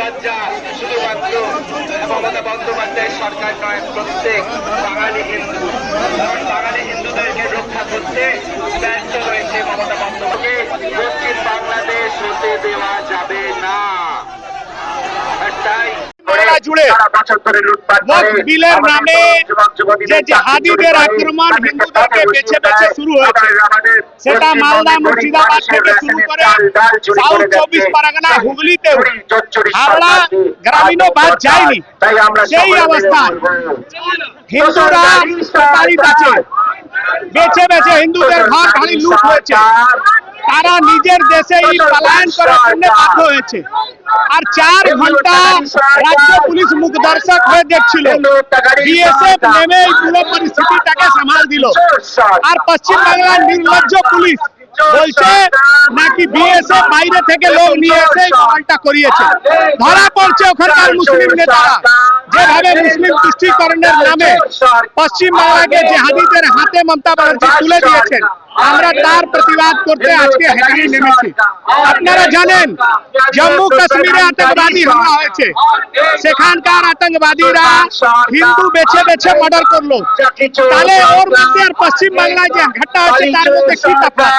লজ্জা শুধুমাত্র মমতা বন্দ্যোপাধ্যায়ের সরকার নয়, প্রত্যেক বাঙালি হিন্দু, বাঙালি হিন্দুদেরকে রক্ষা করতে ব্যর্থ হয়েছে মমতা বন্দ্যোপাধ্যায়। পশ্চিম বাংলাদেশ হতে দেওয়া যাবে না। তাই জুড়ে বিলের নামে যে জিহাদিদের আক্রমণ হিন্দুদেরকে বেছে বেছে শুরু হয়েছে, সেটা মালদা মুর্শিদাবাদ থেকে শুরু করে সাউথ 24 পরগনা হুগলিতে হাওড়া গ্রামীণও বাদ যায়নি। সেই অবস্থায় হিন্দুরা প্রতারিত আছে, বেছে বেছে হিন্দুদের ঘর বাড়ি লুট হয়েছে, তারা নিজের দেশেই পলায়ন করার জন্য বাধ্য হয়েছে। আর 4 ঘন্টা রাজ্য পুলিশ মুখ দর্শক হয়ে দেখছিল, বিএসএফ নেমে এই পুরো পরিস্থিতিটাকে সামাল দিল। আর পশ্চিম বাংলার নির্লজ্জ পুলিশ বলছে নাকি বিএসএফ বাইরে থেকে লোক নিয়ে এসে পাল্টা করিয়েছে। ধরা পড়ছে ওখানকার মুসলিম নেতারা যেভাবে মুসলিম তুষ্টিকরণের নামে পশ্চিম বাংলাকে জিহাদিদের হাতে মমতা ব্যানার্জি তুলে দিয়েছেন। আমরা তার প্রতিবাদ করতে আজকে হেঁটে নেমেছি। আপনারা জানেন জম্মু কাশ্মীরে আতঙ্কবাদী হামলা হয়েছে, সেখানকার আতঙ্কবাদীরা হিন্দু বেছে বেছে মার্ডার করলো। তাহলে ওর মধ্যে আর পশ্চিম বাংলায় যে ঘটনা হচ্ছে তার মধ্যে কি তফাৎ?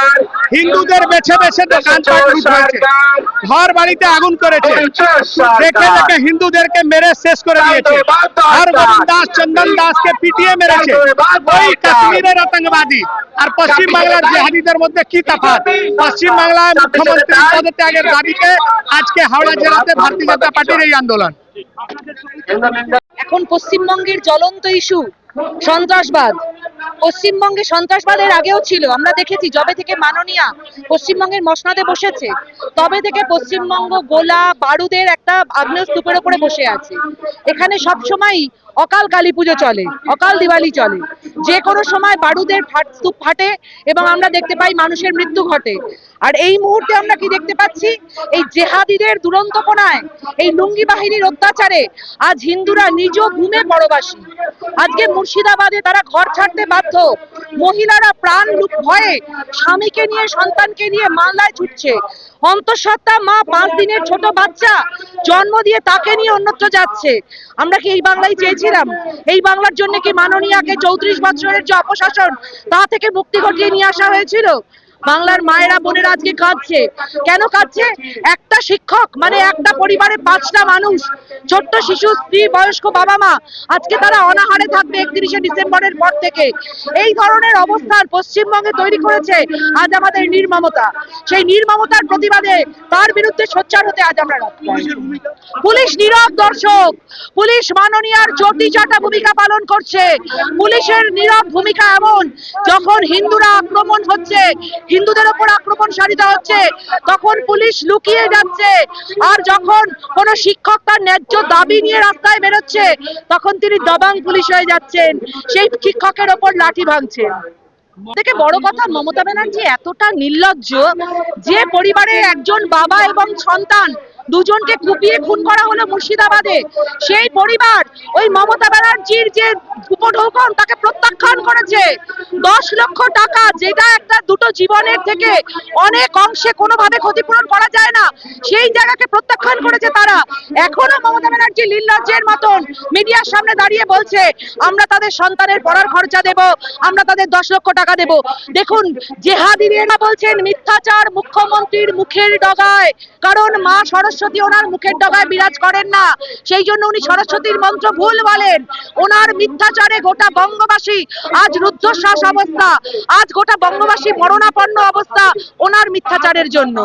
হিন্দুদের বেছে বেছে দোকানপাট লুট হয়েছে, ঘর বাড়িতে আগুন করেছে, দেখে দেখে হিন্দুদেরকে মেরে শেষ করে দিয়েছে। হরগোবিন্দ দাস, চন্দন দাসকে পিটিয়ে মেরেছে ওই কাশ্মীরের আতঙ্কবাদী। আর পশ্চিম বাংলার জিহাদিদের মধ্যে কি তফাৎ? পশ্চিম বাংলায় মুখ্যমন্ত্রী পদত্যাগের দাবিতে আজকে হাওড়া জেলাতে ভারতীয় জনতা পার্টির এই আন্দোলন। এখন পশ্চিমবঙ্গের জ্বলন্ত ইস্যু সন্ত্রাসবাদ। পশ্চিমবঙ্গে সন্ত্রাসবাদের আগেও ছিল, আমরা দেখেছি যবে থেকে মাননীয়া পশ্চিমবঙ্গের মসনদে বসেছে তবে থেকে পশ্চিমবঙ্গ গোলা বারুদের একটা আগ্নেয়স্তূপের উপরে বসে আছে। এখানে সবসময় অকাল কালী পুজো চলে, অকাল দিওয়ালি চলে, যে কোনো সময় বারুদের স্তূপ ফাটে এবং আমরা দেখতে পাই মানুষের মৃত্যু ঘটে। আর এই মুহূর্তে আমরা কি দেখতে পাচ্ছি? এই জেহাদিদের দুরন্তপনায়, এই লুঙ্গি বাহিনীর অত্যাচারে আজ হিন্দুরা নিজ ভূমে পরবাসী। আজকে মুর্শিদাবাদে তারা ঘর ছাড়তে বাধ্য, মহিলারা প্রাণ ভয়ে স্বামীকে নিয়ে সন্তানকে নিয়ে মালদায় ছুটছে। অন্তঃসত্ত্বা মা 5 দিনের ছোট বাচ্চা জন্ম দিয়ে তাকে নিয়ে অন্যত্র যাচ্ছে। আমরা কি এই বাংলায় চেয়েছিলাম? এই বাংলার জন্য কি মাননীয়াকে 34 বছরের যে অপশাসন তা থেকে মুক্তি ঘটিয়ে নিয়ে আসা হয়েছিল? বাংলার মায়েরা বোনেরা আজকে কাঁদছে। কেন কাঁদছে? একটা শিক্ষক মানে একটা পরিবারে 5টা মানুষ, ছোট্ট শিশু, স্ত্রী, বয়স্ক বাবা মা, আজকে তারা অনাহারে থাকবে 31শে ডিসেম্বরের পর থেকে। এই ধরনের অবস্থান পশ্চিমবঙ্গে তৈরি করেছে আজ আমাদের নির্মমতা। সেই নির্মমতার প্রতিবাদে তার বিরুদ্ধে সোচ্চার হতে আজ আমরা পুলিশ নীরব দর্শক, পুলিশ মাননীয়ার চটি চাটা ভূমিকা পালন করছে। পুলিশের নীরব ভূমিকা এমন, যখন হিন্দুরা আক্রমণ হচ্ছে, হিন্দুদের উপর আক্রমণ সারিত হচ্ছে, তখন পুলিশ লুকিয়ে যাচ্ছে। আর যখন কোনো শিক্ষক তার ন্যায্য দাবি নিয়ে রাস্তায় বেরোচ্ছে, তখন তিনি দবাং পুলিশ হয়ে যাচ্ছেন, সেই শিক্ষকের ওপর লাঠি ভাঙছেন। থেকে বড় কথা, মমতা ব্যানার্জি এতটা নির্লজ্জ যে পরিবারে একজন বাবা এবং সন্তান দুজনকে কুপিয়ে খুন করা হলো মুর্শিদাবাদে, সেই পরিবার ওই মমতা ব্যানার্জির যে উপঢৌকন তাকে প্রত্যাখ্যান করেছে। 10 লক্ষ টাকা, যেটা একটা দুটো জীবনের থেকে অনেক অংশে কোনোভাবে ক্ষতিপূরণ করা যায় না, সেই জায়গাকে প্রত্যাখ্যান করেছে তারা। এখনো মমতা ব্যানার্জি নির্লজ্জের মতন মিডিয়ার সামনে দাঁড়িয়ে বলছে আমরা তাদের সন্তানের পড়ার খরচা দেব, আমরা তাদের 10 লক্ষ টাকা দেব। দেখুন, জেহাদিরা বলছেন মিথ্যাচার মুখ্যমন্ত্রীর মুখের ডগায়, কারণ মা সরস্বতী ওনার মুখের ডগায় বিরাজ করেন না, সেই জন্য উনি সরস্বতীর মন্ত্র ভুল বলেন। ওনার মিথ্যাচারে গোটা বঙ্গবাসী আজ রুদ্ধশ্বাস অবস্থা, আজ গোটা বঙ্গবাসী মরণাপন্ন অবস্থা ওনার মিথ্যাচারের জন্য।